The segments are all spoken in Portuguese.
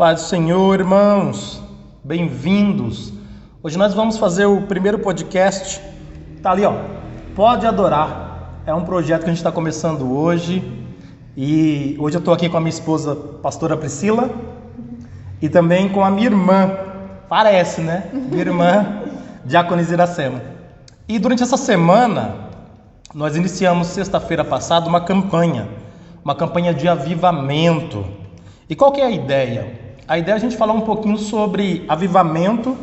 Paz do Senhor, irmãos, bem-vindos. Hoje nós vamos fazer o primeiro podcast, tá ali ó, Pode Adorar. É um projeto que a gente está começando hoje e hoje eu estou aqui com a minha esposa, pastora Priscila, e também com a minha irmã, parece né, minha irmã, Diaconisa Iracema. E durante essa semana, nós iniciamos sexta-feira passada uma campanha de avivamento. E qual que é a ideia? A ideia é a gente falar um pouquinho sobre avivamento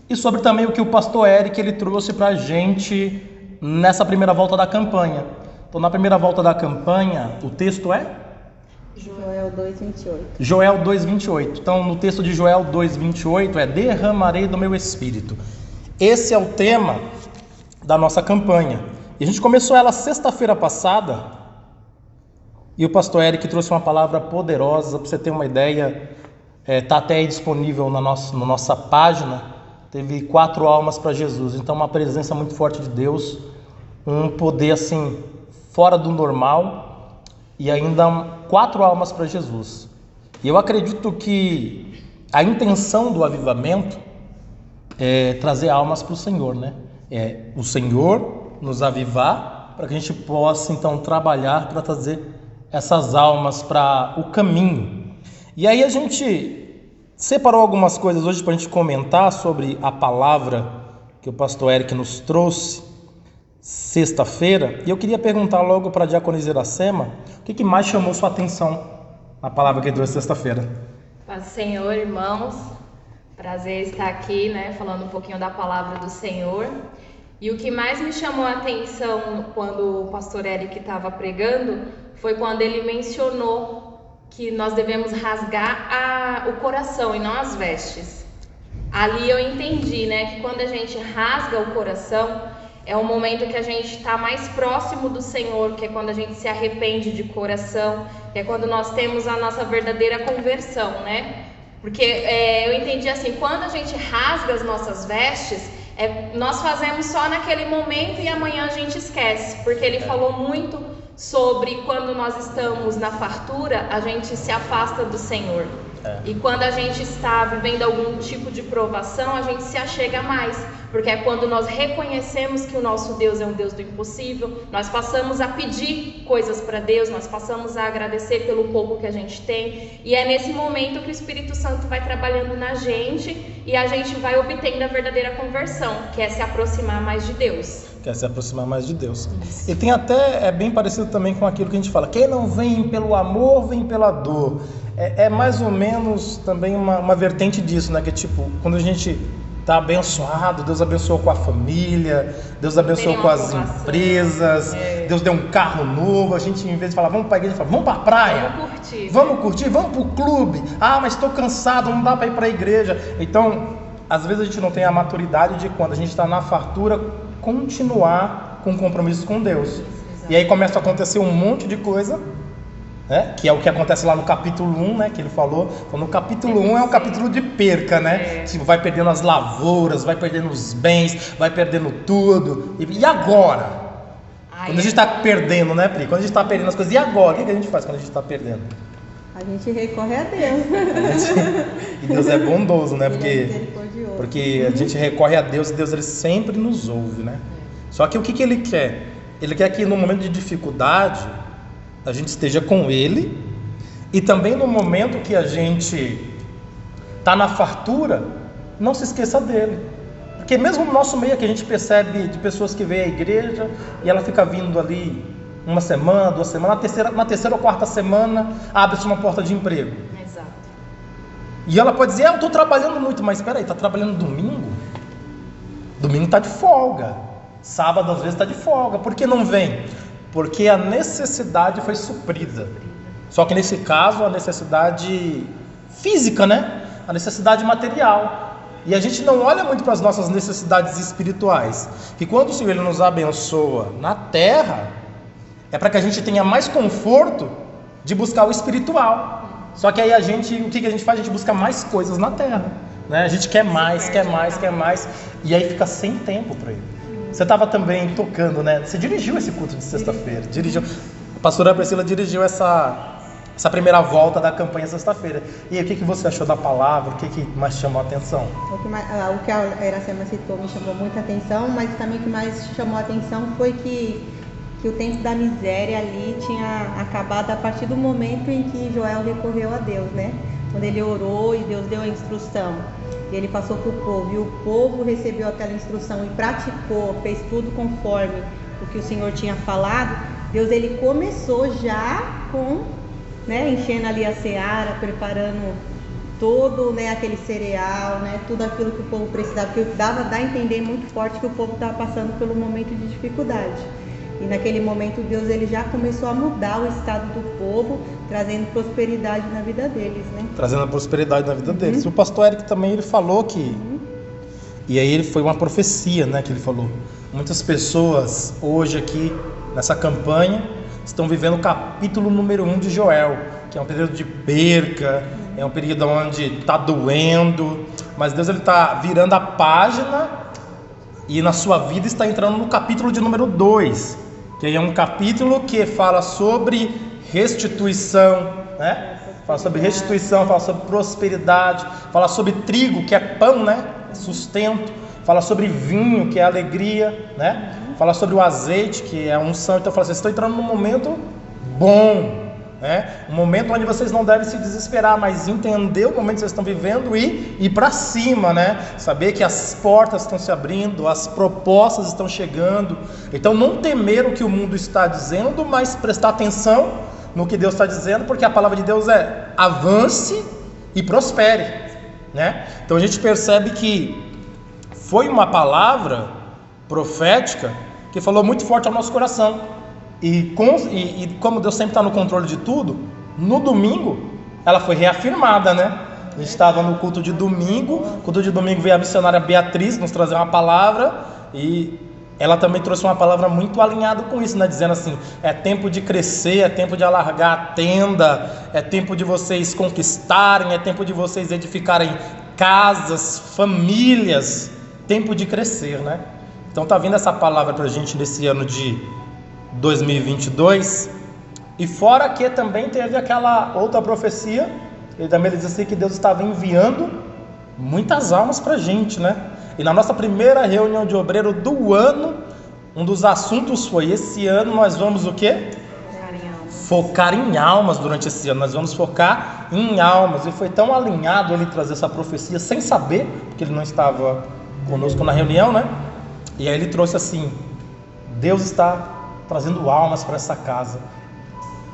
e sobre também o que o pastor Eric ele trouxe para a gente nessa primeira volta da campanha. Então, na primeira volta da campanha, o texto é? Joel 2:28. Joel 2:28. Então, no texto de Joel 2:28 é: derramarei do meu espírito. Esse é o tema da nossa campanha. E a gente começou ela sexta-feira passada. E o pastor Eric trouxe uma palavra poderosa, para você ter uma ideia, está até aí disponível na nossa página. Teve 4 almas para Jesus, então uma presença muito forte de Deus, um poder assim, fora do normal, e ainda 4 almas para Jesus. E eu acredito que a intenção do avivamento é trazer almas para o Senhor, né? É o Senhor nos avivar, para que a gente possa então trabalhar para trazer essas almas para o caminho. E aí a gente separou algumas coisas hoje para a gente comentar sobre a palavra que o pastor Eric nos trouxe sexta-feira. E eu queria perguntar logo para a Diaconisa Iracema, o que mais chamou sua atenção na palavra que ele trouxe sexta-feira? Paz do Senhor, irmãos. Prazer estar aqui, né, falando um pouquinho da palavra do Senhor. E o que mais me chamou a atenção quando o pastor Eric estava pregando foi quando ele mencionou que nós devemos rasgar o coração e não as vestes. Ali eu entendi, né, que quando a gente rasga o coração, é um momento que a gente está mais próximo do Senhor, que é quando a gente se arrepende de coração, que é quando nós temos a nossa verdadeira conversão, né? Porque eu entendi assim, quando a gente rasga as nossas vestes, nós fazemos só naquele momento e amanhã a gente esquece, porque ele falou muito sobre quando nós estamos na fartura, a gente se afasta do Senhor. E quando a gente está vivendo algum tipo de provação, a gente se achega mais, porque é quando nós reconhecemos que o nosso Deus é um Deus do impossível, nós passamos a pedir coisas para Deus, nós passamos a agradecer pelo pouco que a gente tem, e é nesse momento que o Espírito Santo vai trabalhando na gente e a gente vai obtendo a verdadeira conversão, que é se aproximar mais de Deus. Quer se aproximar mais de Deus. Isso. E tem até, bem parecido também com aquilo que a gente fala, quem não vem pelo amor, vem pela dor. É mais ou menos também uma vertente disso, né? Que tipo, quando a gente está abençoado, Deus abençoou com a família, Deus abençoou com as empresas, Deus deu um carro novo, a gente, em vez de falar, vamos para a igreja, fala, vamos para a praia, vamos curtir, vamos para o clube, mas estou cansado, não dá para ir para a igreja. Então, às vezes a gente não tem a maturidade de quando a gente está na fartura, continuar com compromissos com Deus. Exato. E aí começa a acontecer um monte de coisa, né? Que é o que acontece lá no capítulo 1, né? Que ele falou. Então, no capítulo 1 é um capítulo de perca, né? Tipo, vai perdendo as lavouras, vai perdendo os bens, vai perdendo tudo. E agora? Quando a gente está perdendo, né, Pri? Quando a gente está perdendo as coisas, e agora? O que a gente faz quando a gente está perdendo? A gente recorre a Deus. E Deus é bondoso, né? Porque a gente recorre a Deus e Deus ele sempre nos ouve, né? Só que o que ele quer? Ele quer que no momento de dificuldade a gente esteja com Ele, e também no momento que a gente está na fartura, não se esqueça dele. Porque mesmo no nosso meio que a gente percebe de pessoas que vêm à igreja e ela fica vindo ali uma semana, 2 semanas, na terceira ou quarta semana abre-se uma porta de emprego. Exato. E ela pode dizer, eu estou trabalhando muito, mas espera aí, está trabalhando domingo? Domingo está de folga, sábado às vezes está de folga, por que não vem? Porque a necessidade foi suprida. Só que nesse caso a necessidade física, né? A necessidade material. E a gente não olha muito para as nossas necessidades espirituais. Que quando o Senhor ele nos abençoa na terra, é para que a gente tenha mais conforto de buscar o espiritual. Só que aí o que a gente faz? A gente busca mais coisas na terra, né? A gente quer mais, e aí fica sem tempo para ele. Você estava também tocando, né? Você dirigiu esse culto de sexta-feira, dirigiu. A pastora Priscila dirigiu essa primeira volta da campanha sexta-feira. E aí, o que você achou da palavra? O que mais chamou a atenção? O que a Iracema citou me chamou muita atenção, mas também o que mais chamou a atenção foi que o tempo da miséria ali tinha acabado a partir do momento em que Joel recorreu a Deus, né? Quando ele orou e Deus deu a instrução, e ele passou para o povo, e o povo recebeu aquela instrução e praticou, fez tudo conforme o que o Senhor tinha falado. Deus, ele começou já com, né, enchendo ali a seara, preparando todo, né, aquele cereal, né, tudo aquilo que o povo precisava, porque dá a entender muito forte que o povo estava passando pelo momento de dificuldade. E naquele momento Deus, ele já começou a mudar o estado do povo, trazendo prosperidade na vida deles, né? Trazendo a prosperidade na vida deles. O pastor Eric também, ele falou que... E aí foi uma profecia, né, que ele falou. Muitas pessoas hoje aqui, nessa campanha, estão vivendo o capítulo número 1 de Joel, que é um período de perca, é um período onde está doendo, mas Deus, ele está virando a página e na sua vida está entrando no capítulo de número 2, que aí é um capítulo que fala sobre restituição, né? Fala sobre restituição, fala sobre prosperidade, fala sobre trigo, que é pão, né? Sustento, fala sobre vinho, que é alegria, né? Fala sobre o azeite, que é a unção. Então fala assim, vocês estão entrando num momento bom, né? Um momento onde vocês não devem se desesperar, mas entender o momento que vocês estão vivendo e ir para cima, né? Saber que as portas estão se abrindo, as propostas estão chegando. Então não temer o que o mundo está dizendo, mas prestar atenção no que Deus está dizendo, porque a palavra de Deus é avance e prospere, né? Então a gente percebe que foi uma palavra profética que falou muito forte ao nosso coração. E como Deus sempre está no controle de tudo, no domingo ela foi reafirmada, né? A gente estava no culto de domingo. Culto de domingo veio a missionária Beatriz nos trazer uma palavra, e ela também trouxe uma palavra muito alinhada com isso, né? Dizendo assim, é tempo de crescer, é tempo de alargar a tenda, é tempo de vocês conquistarem, é tempo de vocês edificarem casas, famílias, tempo de crescer, né? Então tá vindo essa palavra pra gente nesse ano de 2022, e fora que também teve aquela outra profecia, ele também diz assim que Deus estava enviando muitas almas para a gente, né? E na nossa primeira reunião de obreiro do ano, um dos assuntos foi: esse ano nós vamos o quê? Focar em almas durante esse ano, nós vamos focar em almas. E foi tão alinhado ele trazer essa profecia sem saber, porque ele não estava conosco na reunião, né? E aí ele trouxe assim: Deus está trazendo almas para essa casa.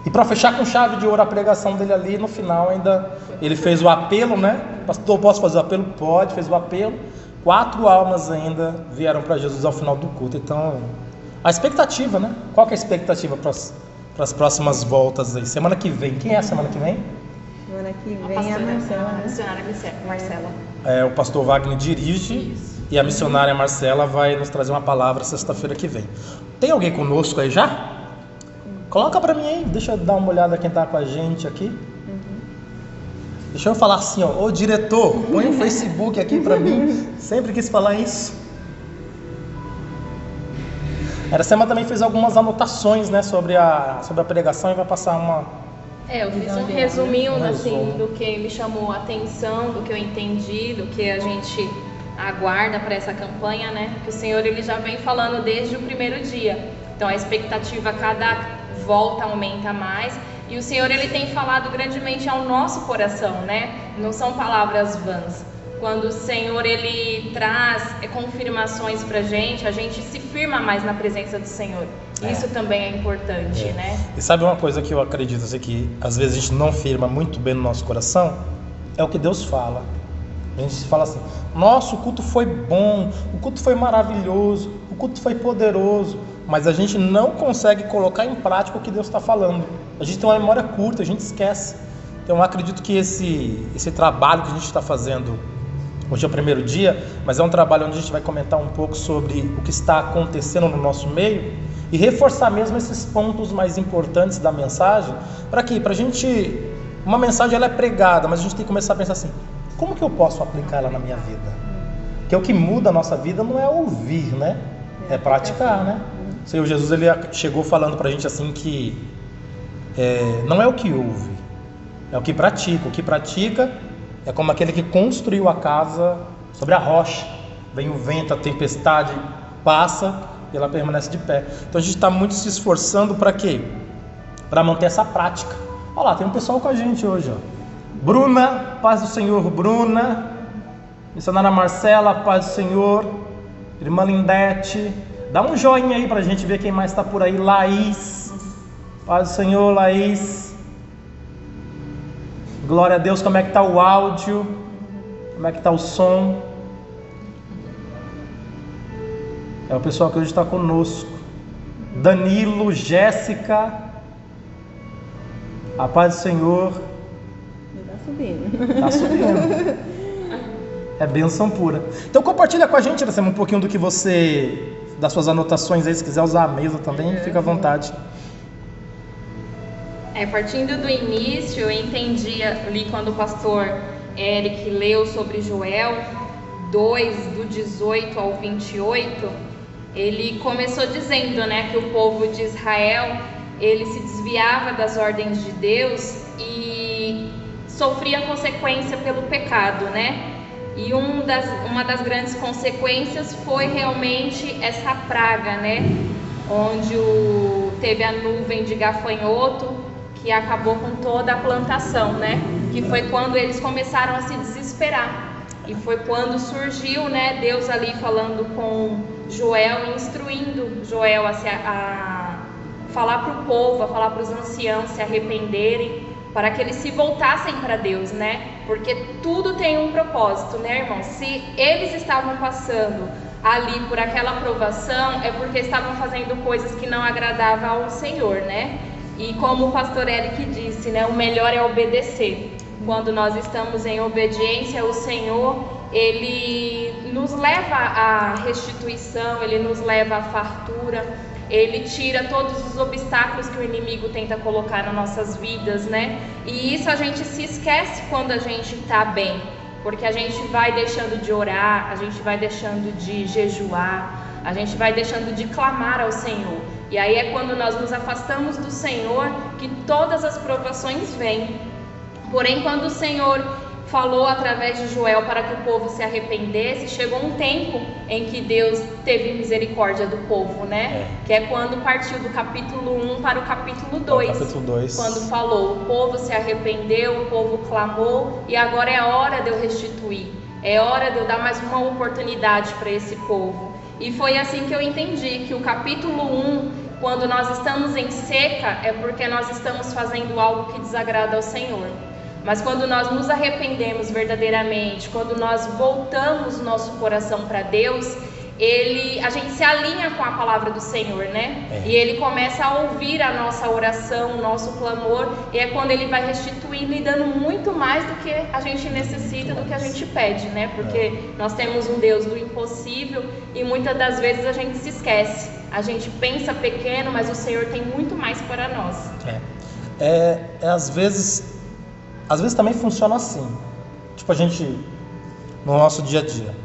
E para fechar com chave de ouro a pregação dele ali, no final ainda ele fez o apelo, né? Pastor, posso fazer o apelo? Pode, fez o apelo. 4 almas ainda vieram para Jesus ao final do culto. Então, a expectativa, né? Qual que é a expectativa para as próximas voltas aí? Semana que vem, quem é a semana que vem? Semana que vem é a Marcela, né? Missionária Marcela. O pastor Wagner dirige. Isso. E a missionária Marcela vai nos trazer uma palavra sexta-feira que vem. Tem alguém conosco aí já? Coloca para mim aí, deixa eu dar uma olhada quem está com a gente aqui. Deixa eu falar assim, ó, ô diretor, põe o Facebook aqui para mim. Sempre quis falar isso. A Iracema também fez algumas anotações, né, sobre a pregação, e vai passar uma... Eu fiz um resuminho assim, do que me chamou a atenção, do que eu entendi, do que a gente aguarda para essa campanha, né? Que o Senhor, ele já vem falando desde o primeiro dia. Então a expectativa a cada volta aumenta mais, e o Senhor, ele tem falado grandemente ao nosso coração, né? Não são palavras vãs. Quando o Senhor, ele traz confirmações pra gente, a gente se firma mais na presença do Senhor. Isso também é importante, né? E sabe uma coisa que eu acredito assim, que às vezes a gente não firma muito bem no nosso coração? É o que Deus fala. A gente fala assim: nossa, o culto foi bom, o culto foi maravilhoso, o culto foi poderoso, mas a gente não consegue colocar em prática o que Deus está falando. A gente tem uma memória curta, a gente esquece. Então eu acredito que esse trabalho que a gente está fazendo, hoje é o primeiro dia, mas é um trabalho onde a gente vai comentar um pouco sobre o que está acontecendo no nosso meio e reforçar mesmo esses pontos mais importantes da mensagem. Para quê? Para a gente... Uma mensagem, ela é pregada, mas a gente tem que começar a pensar assim: como que eu posso aplicar ela na minha vida? Porque o que muda a nossa vida não é ouvir, né? É praticar, né? O Senhor Jesus, ele chegou falando pra gente assim que não é o que ouve, é o que pratica. O que pratica é como aquele que construiu a casa sobre a rocha. Vem o vento, a tempestade passa e ela permanece de pé. Então a gente está muito se esforçando para quê? Para manter essa prática. Olha lá, tem um pessoal com a gente hoje, ó. Bruna, paz do Senhor. Bruna, missionária Marcela, paz do Senhor. Irmã Lindete, dá um joinha aí para a gente ver quem mais está por aí. Laís, paz do Senhor. Laís, glória a Deus. Como é que está o áudio? Como é que está o som? É o pessoal que hoje está conosco. Danilo, Jéssica, a paz do Senhor. Está subindo. Está subindo. É bênção pura. Então compartilha com a gente, Iracema, um pouquinho do que você, das suas anotações aí. Se quiser usar a mesa também, fica à vontade. Partindo do início, eu entendi ali quando o pastor Eric leu sobre Joel 2, do 18 ao 28, ele começou dizendo, né, que o povo de Israel, ele se desviava das ordens de Deus e sofria consequência pelo pecado, né? E uma das grandes consequências foi realmente essa praga, né? Onde teve a nuvem de gafanhoto que acabou com toda a plantação, né? Que foi quando eles começaram a se desesperar. E foi quando surgiu, né, Deus ali falando com Joel, instruindo Joel a falar para o povo, a falar para os anciãos se arrependerem, para que eles se voltassem para Deus, né? Porque tudo tem um propósito, né, irmão? Se eles estavam passando ali por aquela provação, é porque estavam fazendo coisas que não agradavam ao Senhor, né? E como o pastor Eric disse, né, o melhor é obedecer. Quando nós estamos em obediência ao Senhor, Ele nos leva à restituição, Ele nos leva à fartura, Ele tira todos os obstáculos que o inimigo tenta colocar nas nossas vidas, né? E isso a gente se esquece quando a gente está bem, porque a gente vai deixando de orar, a gente vai deixando de jejuar, a gente vai deixando de clamar ao Senhor. E aí é quando nós nos afastamos do Senhor que todas as provações vêm. Porém, quando o Senhor falou através de Joel para que o povo se arrependesse, chegou um tempo em que Deus teve misericórdia do povo, né? Que é quando partiu do capítulo 1 para o capítulo 2. Capítulo 2. Quando falou, o povo se arrependeu, o povo clamou, e agora é hora de eu restituir. É hora de eu dar mais uma oportunidade para esse povo. E foi assim que eu entendi que o capítulo 1, quando nós estamos em seca, é porque nós estamos fazendo algo que desagrada ao Senhor. Mas quando nós nos arrependemos verdadeiramente, quando nós voltamos o nosso coração para Deus, a gente se alinha com a palavra do Senhor, né? E Ele começa a ouvir a nossa oração, o nosso clamor, e é quando Ele vai restituindo e dando muito mais do que a gente necessita, do que a gente pede, né? Porque nós temos um Deus do impossível e muitas das vezes a gente se esquece. A gente pensa pequeno, mas o Senhor tem muito mais para nós. Às vezes também funciona assim, tipo a gente, no nosso dia a dia,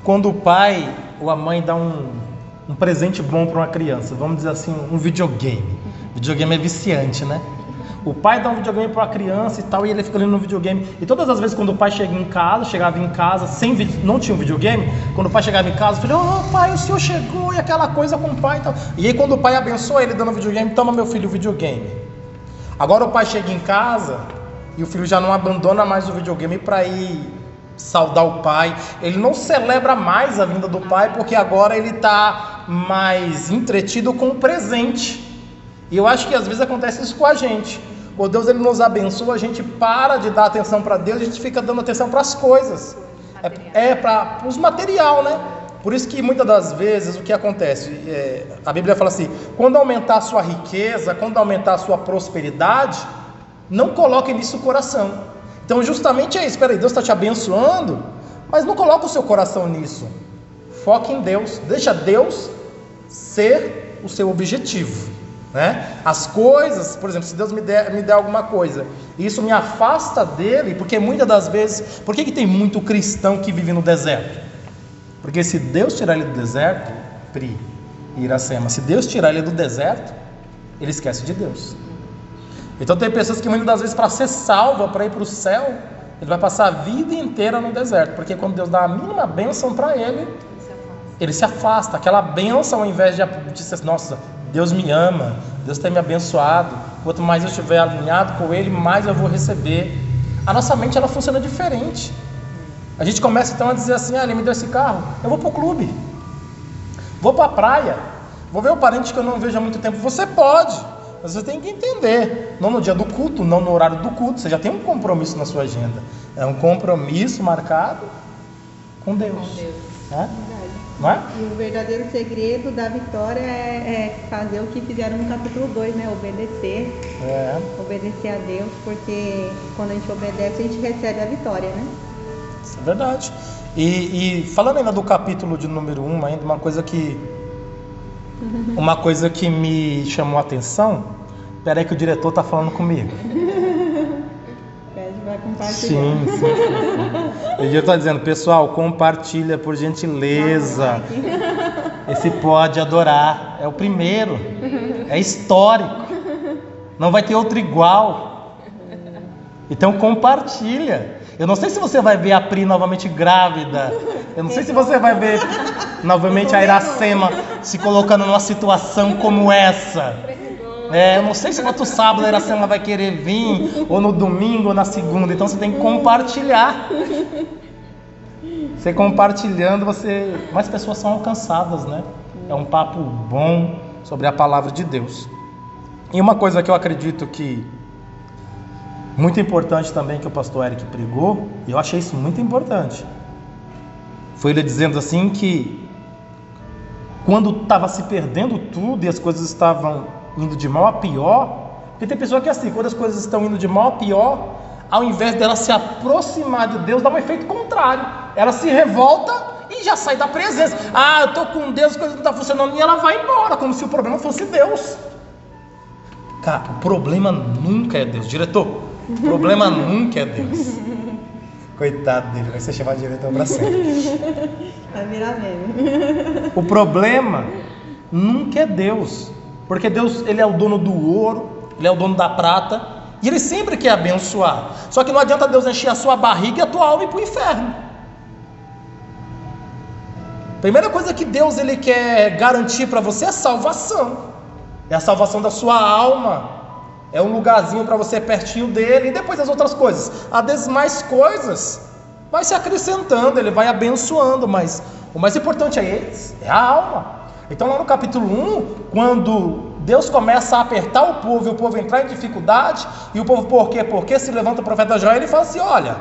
quando o pai ou a mãe dá um presente bom para uma criança, vamos dizer assim, um videogame. Videogame é viciante, né? O pai dá um videogame para uma criança e tal, e ele fica ali no videogame, e todas as vezes quando o pai chegava em casa, não tinha um videogame, quando o pai chegava em casa, o filho, pai, o senhor chegou, e aquela coisa com o pai e tal, e aí quando o pai abençoa ele dando videogame, toma meu filho o videogame. Agora o pai chega em casa e o filho já não abandona mais o videogame para ir saudar o pai. Ele não celebra mais a vinda do pai, porque agora ele está mais entretido com o presente. E eu acho que às vezes acontece isso com a gente. Quando Deus ele nos abençoa, a gente para de dar atenção para Deus, a gente fica dando atenção para as coisas. Para os material, né? Por isso que muitas das vezes o que acontece, a Bíblia fala assim, quando aumentar a sua riqueza, quando aumentar a sua prosperidade, não coloque nisso o coração. Então justamente é isso, espera aí, Deus está te abençoando, mas não coloque o seu coração nisso. Foque em Deus, deixa Deus ser o seu objetivo, né? As coisas, por exemplo, se Deus me der alguma coisa, e isso me afasta dele, porque muitas das vezes, por que tem muito cristão que vive no deserto? Porque se Deus tirar ele do deserto, Pri e Iracema, se Deus tirar ele do deserto, ele esquece de Deus. Então tem pessoas que muitas das vezes, para ser salva, para ir para o céu, ele vai passar a vida inteira no deserto, porque quando Deus dá a mínima bênção para ele se afasta. Aquela bênção, ao invés de dizer, nossa, Deus me ama, Deus tem me abençoado, quanto mais eu estiver alinhado com Ele, mais eu vou receber. A nossa mente, ela funciona diferente. A gente começa então a dizer assim, ele me deu esse carro, eu vou para o clube, vou para a praia, vou ver o parente que eu não vejo há muito tempo. Você pode, mas você tem que entender, não no dia do culto, não no horário do culto, você já tem um compromisso na sua agenda. É um compromisso marcado com Deus. Né? Não é? E o verdadeiro segredo da vitória é fazer o que fizeram no capítulo 2, né? Obedecer. Obedecer a Deus, porque quando a gente obedece, a gente recebe a vitória, né? Isso é verdade. E falando ainda do capítulo de número 1, ainda uma coisa que me chamou a atenção. Peraí que o diretor está falando comigo. Vai compartilhar. Sim. O diretor está dizendo, pessoal, compartilha por gentileza. Esse pode adorar. É o primeiro. É histórico. Não vai ter outro igual. Então compartilha. Eu não sei se você vai ver a Pri novamente grávida. Eu não sei se você vai ver novamente a Iracema se colocando numa situação como essa. Eu não sei se no outro sábado a Iracema vai querer vir, ou no domingo, ou na segunda. Então você tem que compartilhar. Você compartilhando, mais pessoas são alcançadas, né? É um papo bom sobre a palavra de Deus. E uma coisa que eu acredito que muito importante também, que o pastor Eric pregou, e eu achei isso muito importante, foi ele dizendo assim que quando estava se perdendo tudo e as coisas estavam indo de mal a pior, porque tem pessoa que é assim, quando as coisas estão indo de mal a pior, ao invés dela se aproximar de Deus, dá um efeito contrário, ela se revolta e já sai da presença. Eu estou com Deus, as coisas não estão funcionando, e ela vai embora, como se o problema fosse Deus. Cara, o problema nunca é Deus. Diretor, o problema nunca é Deus. Coitado dele, vai ser chamado de diretor para sempre. Vai virar meme. O problema nunca é Deus, porque Deus, ele é o dono do ouro, ele é o dono da prata, e ele sempre quer abençoar. Só que não adianta Deus encher a sua barriga e a tua alma ir para o inferno. Primeira coisa que Deus ele quer garantir para você é salvação. É a salvação da sua alma. É um lugarzinho para você pertinho dele. E depois as outras coisas, as demais coisas vai se acrescentando, ele vai abençoando. Mas o mais importante é a alma. Então lá no capítulo 1, quando Deus começa a apertar o povo e o povo entrar em dificuldade, e o povo por quê? Porque se levanta o profeta Joel e ele fala assim, olha,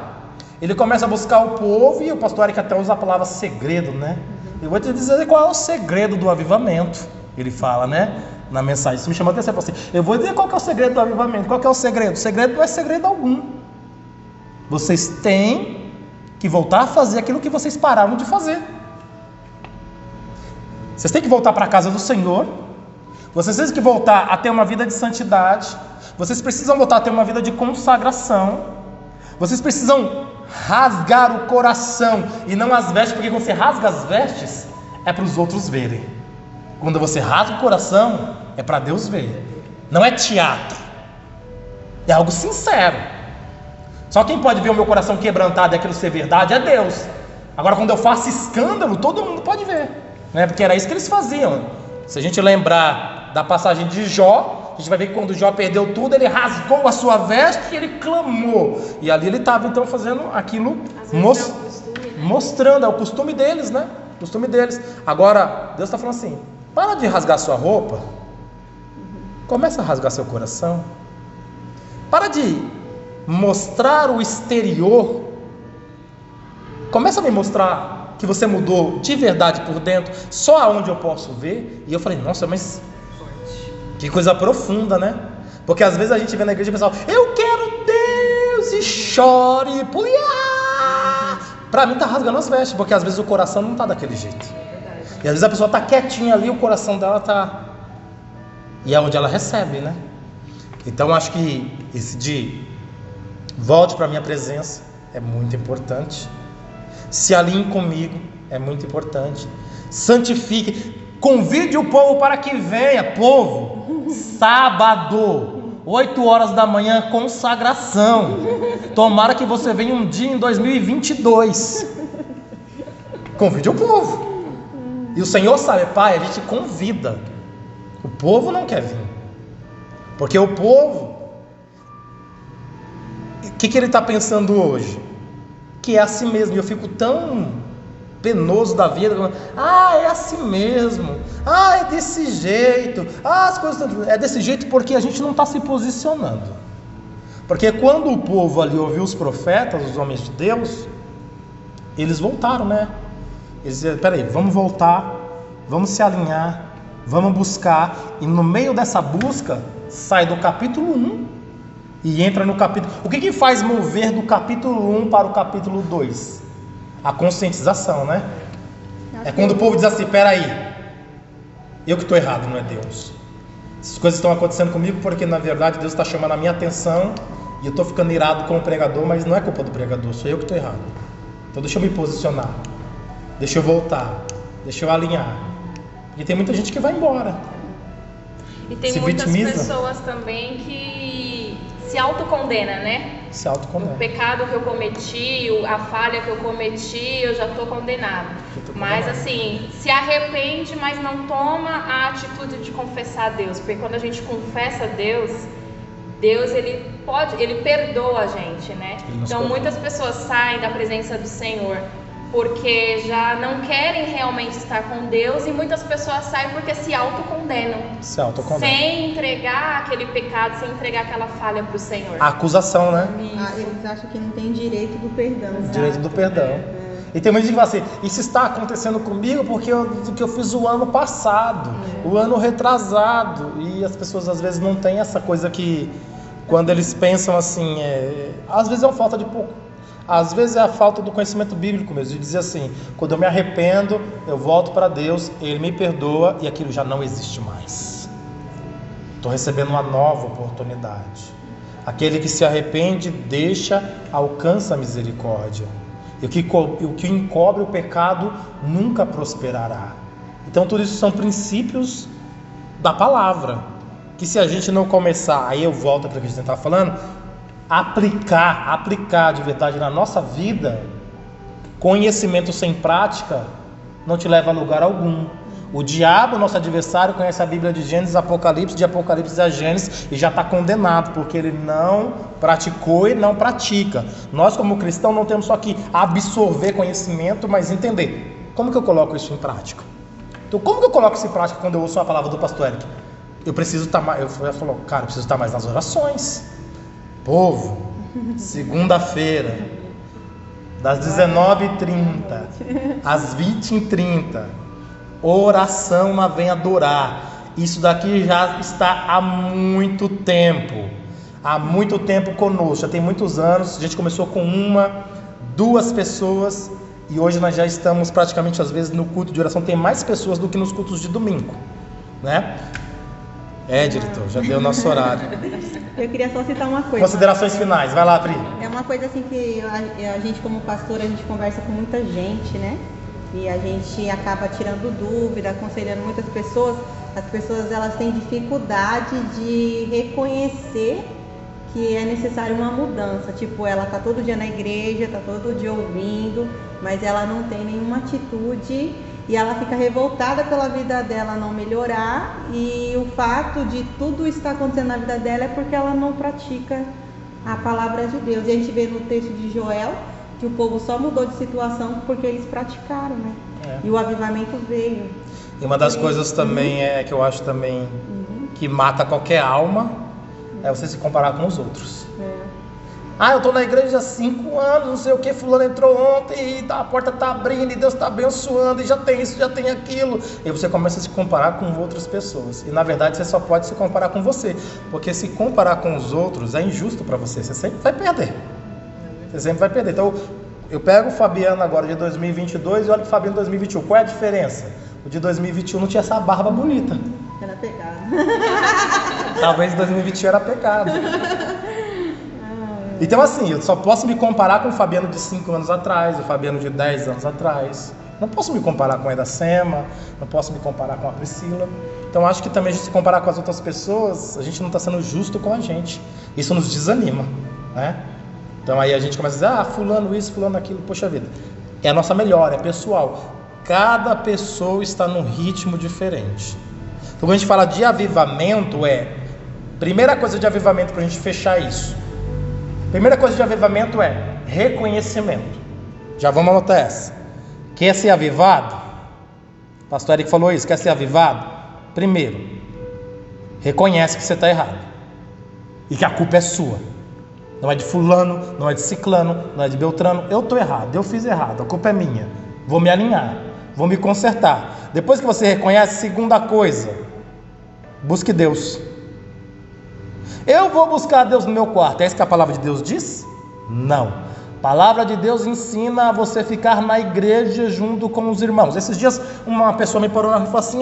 ele começa a buscar o povo, e o pastor Eric até usa a palavra segredo, né? Eu vou te dizer qual é o segredo do avivamento. Ele fala, né? Na mensagem, isso me chamou a atenção. Assim, eu vou dizer qual que é o segredo do avivamento. Qual que é o segredo? O segredo não é segredo algum. Vocês têm que voltar a fazer aquilo que vocês pararam de fazer. Vocês têm que voltar para a casa do Senhor. Vocês têm que voltar a ter uma vida de santidade. Vocês precisam voltar a ter uma vida de consagração. Vocês precisam rasgar o coração e não as vestes, porque quando você rasga as vestes é para os outros verem. Quando você rasga o coração é para Deus ver. Não é teatro, é algo sincero. Só quem pode ver o meu coração quebrantado e aquilo ser verdade é Deus. Agora quando eu faço escândalo, todo mundo pode ver, né? Porque era isso que eles faziam. Se a gente lembrar da passagem de Jó, a gente vai ver que quando Jó perdeu tudo, ele rasgou a sua veste e ele clamou. E ali ele estava então fazendo aquilo, mostrando, é o costume deles, né? O costume deles. Agora, Deus está falando assim, para de rasgar sua roupa, começa a rasgar seu coração. Para de mostrar o exterior, começa a me mostrar que você mudou de verdade por dentro, só aonde eu posso ver. E eu falei, nossa, mas que coisa profunda, né? Porque às vezes a gente vê na igreja e pessoal, eu quero Deus, e chora e pula. Para mim tá rasgando as vestes, porque às vezes o coração não tá daquele jeito. E às vezes a pessoa tá quietinha ali, o coração dela tá, e é onde ela recebe, né? Então acho que esse de volte para a minha presença é muito importante. Se alinhe comigo é muito importante. Santifique, convide o povo para que venha. Povo, sábado, 8 horas da manhã, consagração. Tomara que você venha um dia em 2022. Convide o povo. E o Senhor sabe, Pai, a gente convida. O povo não quer vir. Porque o povo, o que ele está pensando hoje? Que é assim mesmo. E eu fico tão penoso da vida. É assim mesmo. É desse jeito. As coisas é desse jeito porque a gente não está se posicionando. Porque quando o povo ali ouviu os profetas, os homens de Deus, eles voltaram, né? Eles disseram, peraí, vamos voltar, vamos se alinhar, vamos buscar. E no meio dessa busca, sai do capítulo 1 e entra no capítulo... O que faz mover do capítulo 1 para o capítulo 2? A conscientização, né? É quando o povo diz assim, peraí, eu que estou errado, não é Deus. Essas coisas estão acontecendo comigo porque na verdade Deus está chamando a minha atenção e eu estou ficando irado com o pregador, mas não é culpa do pregador, sou eu que estou errado. Então deixa eu me posicionar, deixa eu voltar, deixa eu alinhar. E tem muita gente que vai embora. E tem muitas pessoas também que se autocondena, né? Se autocondena. O pecado que eu cometi, a falha que eu cometi, eu já estou condenado. Mas assim, se arrepende, mas não toma a atitude de confessar a Deus. Porque quando a gente confessa a Deus, ele perdoa a gente, né? Então muitas pessoas saem da presença do Senhor porque já não querem realmente estar com Deus, e muitas pessoas saem porque se autocondenam. Sem entregar aquele pecado, sem entregar aquela falha para o Senhor. A acusação, né? Eles acham que não tem direito do perdão. Direito do perdão. E tem muita gente que fala assim, isso está acontecendo comigo porque eu fiz o ano passado, o ano retrasado. E as pessoas às vezes não têm essa coisa que, quando eles pensam assim, às vezes é uma falta de pouco. Às vezes é a falta do conhecimento bíblico mesmo, de dizer assim, quando eu me arrependo, eu volto para Deus, Ele me perdoa e aquilo já não existe mais. Estou recebendo uma nova oportunidade. Aquele que se arrepende, alcança a misericórdia. E o que encobre o pecado nunca prosperará. Então tudo isso são princípios da palavra, que se a gente não começar, aí eu volto para o que a gente estava falando, aplicar de verdade na nossa vida, conhecimento sem prática não te leva a lugar algum. O diabo, nosso adversário, conhece a Bíblia de Gênesis a Apocalipse, de Apocalipse a Gênesis, e já está condenado, porque ele não praticou e não pratica. Nós como cristãos não temos só que absorver conhecimento, mas entender. Como que eu coloco isso em prática? Então como que eu coloco isso em prática quando eu ouço a palavra do pastor Eric? Eu preciso estar mais, eu preciso estar mais nas orações. Povo, segunda-feira, das 19h30 às 20h30, oração na Vem Adorar. Isso daqui já está há muito tempo conosco, já tem muitos anos. A gente começou com 1, 2 pessoas e hoje nós já estamos praticamente, às vezes no culto de oração tem mais pessoas do que nos cultos de domingo, né? Diretor, já deu o nosso horário. Eu queria só citar uma coisa. Considerações finais, vai lá, Pri. É uma coisa assim que a gente como pastor, a gente conversa com muita gente, né? E a gente acaba tirando dúvida, aconselhando muitas pessoas. As pessoas, elas têm dificuldade de reconhecer que é necessário uma mudança. Tipo, ela tá todo dia na igreja, tá todo dia ouvindo, mas ela não tem nenhuma atitude. E ela fica revoltada pela vida dela não melhorar, e o fato de tudo estar acontecendo na vida dela é porque ela não pratica a palavra de Deus. E a gente vê no texto de Joel que o povo só mudou de situação porque eles praticaram, né? E o avivamento veio. E uma das coisas também que eu acho também que mata qualquer alma é você se comparar com os outros. Eu tô na igreja há 5 anos, não sei o que, fulano entrou ontem e a porta tá abrindo e Deus tá abençoando e já tem isso, já tem aquilo. E você começa a se comparar com outras pessoas. E na verdade você só pode se comparar com você, porque se comparar com os outros é injusto para você, você sempre vai perder. Você sempre vai perder. Então eu pego o Fabiano agora de 2022 e olho pro Fabiano de 2021. Qual é a diferença? O de 2021 não tinha essa barba bonita. Era pecado. Talvez 2021 era pecado. Então assim, eu só posso me comparar com o Fabiano de 5 anos atrás, o Fabiano de 10 anos atrás. Não posso me comparar com a Iracema, não posso me comparar com a Priscila. Então acho que também a gente se comparar com as outras pessoas, a gente não está sendo justo com a gente. Isso nos desanima, né? Então aí a gente começa a dizer, fulano isso, fulano aquilo, poxa vida. É a nossa melhora, é pessoal. Cada pessoa está num ritmo diferente. Então quando a gente fala de avivamento, primeira coisa de avivamento para a gente fechar isso. Primeira coisa de avivamento é reconhecimento. Já vamos anotar essa. Quer ser avivado? O pastor Eric falou isso, quer ser avivado? Primeiro, reconhece que você está errado. E que a culpa é sua. Não é de fulano, não é de ciclano, não é de beltrano. Eu estou errado, eu fiz errado, a culpa é minha. Vou me alinhar, vou me consertar. Depois que você reconhece, segunda coisa, busque Deus. Eu vou buscar Deus no meu quarto. É isso que a palavra de Deus diz? Não. A palavra de Deus ensina a você ficar na igreja junto com os irmãos. Esses dias uma pessoa me parou na rua e falou assim,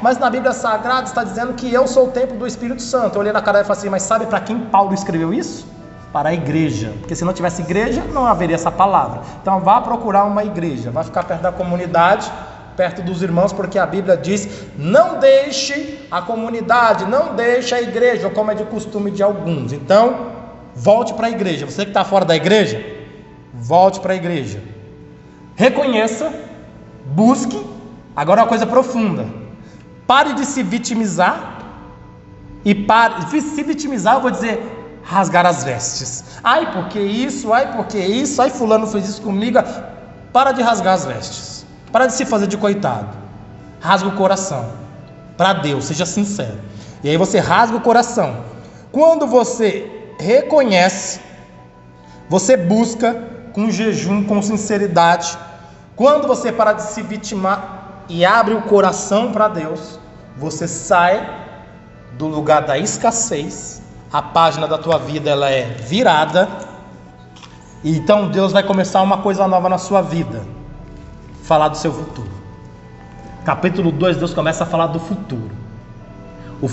mas na Bíblia Sagrada está dizendo que eu sou o templo do Espírito Santo. Eu olhei na cara dela e falei assim, mas sabe para quem Paulo escreveu isso? Para a igreja, porque se não tivesse igreja, não haveria essa palavra. Então vá procurar uma igreja, vá ficar perto da comunidade, perto dos irmãos, porque a Bíblia diz, não deixe a comunidade, não deixe a igreja, como é de costume de alguns. Então, volte para a igreja. Você que está fora da igreja, volte para a igreja. Reconheça, busque, agora uma coisa profunda, pare de se vitimizar, e pare de se vitimizar, eu vou dizer, rasgar as vestes. Ai, porque isso, ai, fulano fez isso comigo. Para de rasgar as vestes. Para de se fazer de coitado. Rasga o coração. Para Deus, seja sincero. E aí você rasga o coração. Quando você reconhece, você busca com jejum, com sinceridade. Quando você para de se vitimar e abre o coração para Deus, você sai do lugar da escassez. A página da tua vida ela é virada. E então Deus vai começar uma coisa nova na sua vida. Falar do seu futuro. Capítulo 2, Deus começa a falar do futuro. O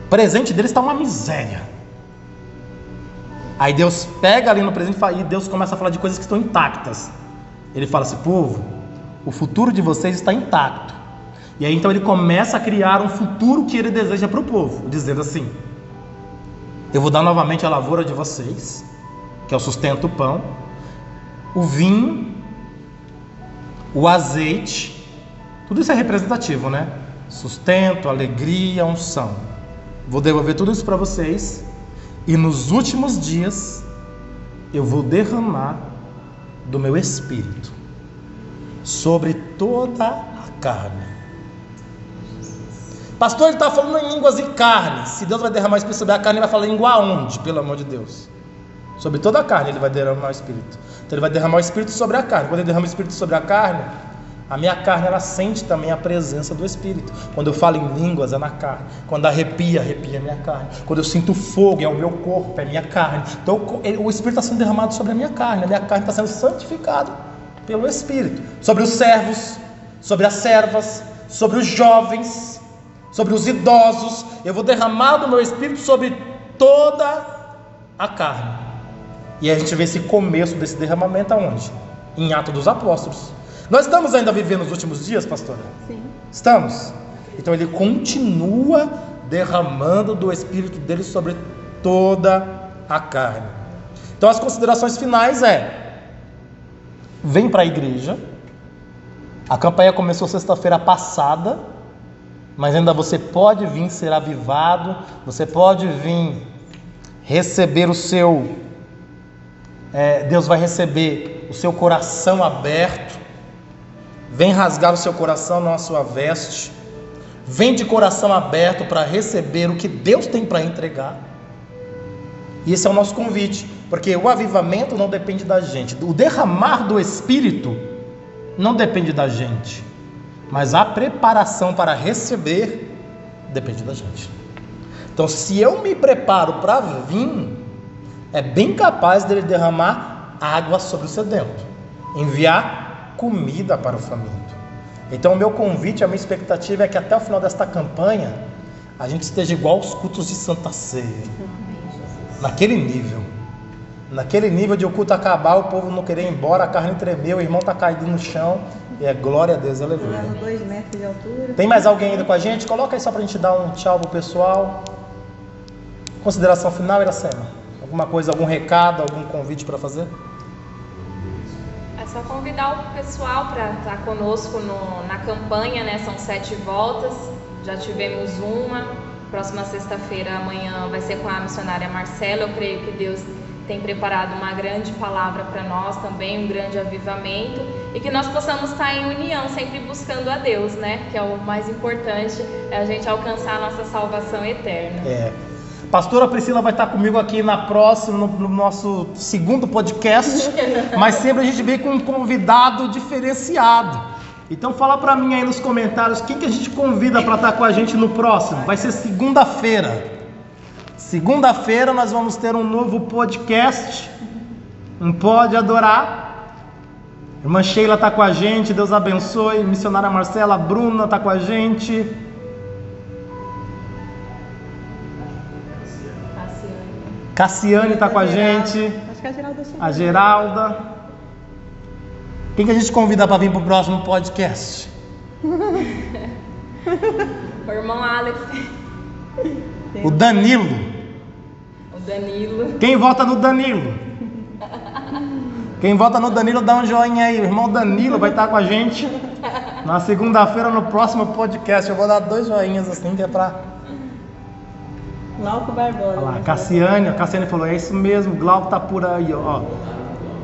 presente deles está uma miséria. Aí Deus pega ali no presente e Deus começa a falar de coisas que estão intactas. Ele fala assim, povo, o futuro de vocês está intacto. E aí então ele começa a criar um futuro que ele deseja para o povo, dizendo assim, eu vou dar novamente a lavoura de vocês, que é o sustento, o pão, o vinho, o azeite, tudo isso é representativo, né? Sustento, alegria, unção. Vou devolver tudo isso para vocês, e nos últimos dias eu vou derramar do meu espírito sobre toda a carne. Pastor, ele está falando em línguas e carne. Se Deus vai derramar o Espírito sobre a carne, ele vai falar língua aonde? Pelo amor de Deus. Sobre toda a carne ele vai derramar o Espírito. Então ele vai derramar o Espírito sobre a carne. Quando ele derrama o Espírito sobre a carne, a minha carne ela sente também a presença do Espírito. Quando eu falo em línguas é na carne. Quando arrepia a minha carne. Quando eu sinto fogo é o meu corpo, é a minha carne. Então o Espírito está sendo derramado sobre a minha carne. A minha carne está sendo santificada pelo Espírito. Sobre os servos, sobre as servas, sobre os jovens, sobre os idosos, eu vou derramar do meu Espírito sobre toda a carne. E a gente vê esse começo desse derramamento aonde? Em Atos dos Apóstolos. Nós estamos ainda vivendo os últimos dias, pastora? Sim. Estamos? Então ele continua derramando do Espírito dele sobre toda a carne. Então as considerações finais vem para a igreja. A campanha começou sexta-feira passada, mas ainda você pode vir ser avivado, você pode vir receber o seu, Deus vai receber o seu coração aberto, vem rasgar o seu coração, não a sua veste, vem de coração aberto para receber o que Deus tem para entregar, e esse é o nosso convite, porque o avivamento não depende da gente, o derramar do Espírito não depende da gente, mas a preparação para receber depende da gente. Então se eu me preparo para vir, é bem capaz dele derramar água sobre o sedento, enviar comida para o faminto. Então o meu convite, a minha expectativa é que até o final desta campanha a gente esteja igual aos cultos de Santa Ceia, naquele nível. Naquele nível de o culto acabar, o povo não querer ir embora, a carne tremeu, o irmão está caído no chão. E é glória a Deus, aleluia. 2 metros de altura. Tem mais alguém ainda com a gente? Coloca aí só para a gente dar um tchau pro pessoal. Consideração final, Iracema? Alguma coisa, algum recado, algum convite para fazer? É só convidar o pessoal para estar conosco na campanha, né? São 7 voltas, já tivemos uma. Próxima sexta-feira, amanhã, vai ser com a missionária Marcela. Eu creio que Deus tem preparado uma grande palavra para nós também, um grande avivamento, e que nós possamos estar em união, sempre buscando a Deus, né? Que é o mais importante, é a gente alcançar a nossa salvação eterna. Pastora Priscila vai estar comigo aqui na próxima, no nosso segundo podcast, mas sempre a gente vem com um convidado diferenciado. Então fala para mim aí nos comentários quem que a gente convida para estar com a gente no próximo. Vai ser segunda-feira. Segunda-feira nós vamos ter um novo podcast, um Pode Adorar. Irmã Sheila está com a gente, Deus abençoe. Missionária Marcela, Bruna está com a gente. Cassiane está com a gente. Acho que a Geralda chegou. A Geralda. Quem que a gente convida para vir para o próximo podcast? O irmão Alex. O Danilo. O Danilo. Quem vota no Danilo? Quem vota no Danilo dá um joinha aí. O irmão Danilo vai estar com a gente na segunda-feira no próximo podcast. Eu vou dar 2 joinhas assim que é para... Glauco Barbosa. Olha lá, a Cassiane falou, é isso mesmo, Glauco tá por aí, ó.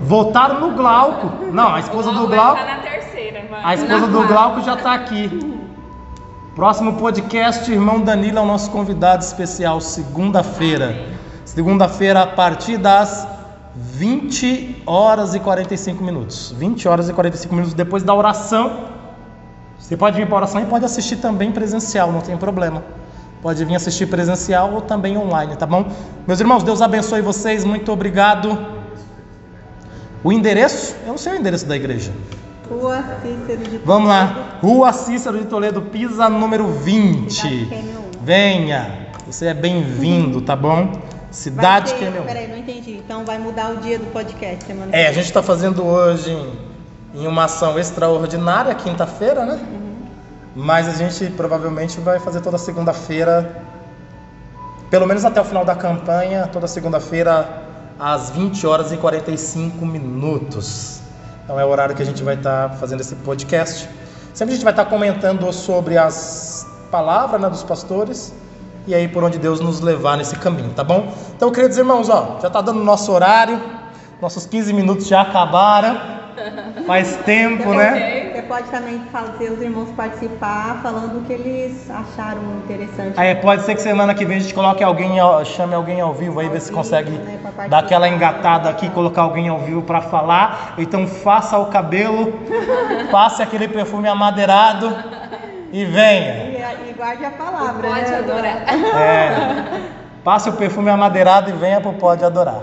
Votaram no Glauco. Não, a esposa do Glauco. Vai estar na terceira, vai. A esposa do Glauco já tá aqui. Próximo podcast, irmão Danilo é o nosso convidado especial, segunda-feira. Segunda-feira a partir das 20 horas e 45 minutos. 20 horas e 45 minutos depois da oração. Você pode vir para a oração e pode assistir também presencial, não tem problema. Pode vir assistir presencial ou também online, tá bom? Meus irmãos, Deus abençoe vocês, muito obrigado. O endereço? Eu não sei o endereço da igreja. Rua Cícero de Toledo. Vamos lá. Rua Cícero de Toledo, Pisa, número 20. Venha. Você é bem-vindo, tá bom? Cidade QM1. Peraí, não entendi. Então vai mudar o dia do podcast semana que vem. A gente está fazendo hoje em uma ação extraordinária, quinta-feira, né? Mas a gente provavelmente vai fazer toda segunda-feira, pelo menos até o final da campanha, toda segunda-feira às 20 horas e 45 minutos. Então é o horário que a gente vai estar fazendo esse podcast. Sempre a gente vai estar comentando sobre as palavras, né, dos pastores e aí por onde Deus nos levar nesse caminho, tá bom? Então, queridos irmãos, já está dando o nosso horário, nossos 15 minutos já acabaram. Faz tempo, né? Você pode também fazer os irmãos participar falando o que eles acharam interessante. Pode ser que semana que vem a gente coloque alguém, chame alguém ao vivo aí, ver se consegue dar aquela engatada aqui, colocar alguém ao vivo para falar. Então faça o cabelo, passe aquele perfume amadeirado e venha. E guarde a palavra. Pode adorar. Passe o perfume amadeirado e venha pro Pode Adorar.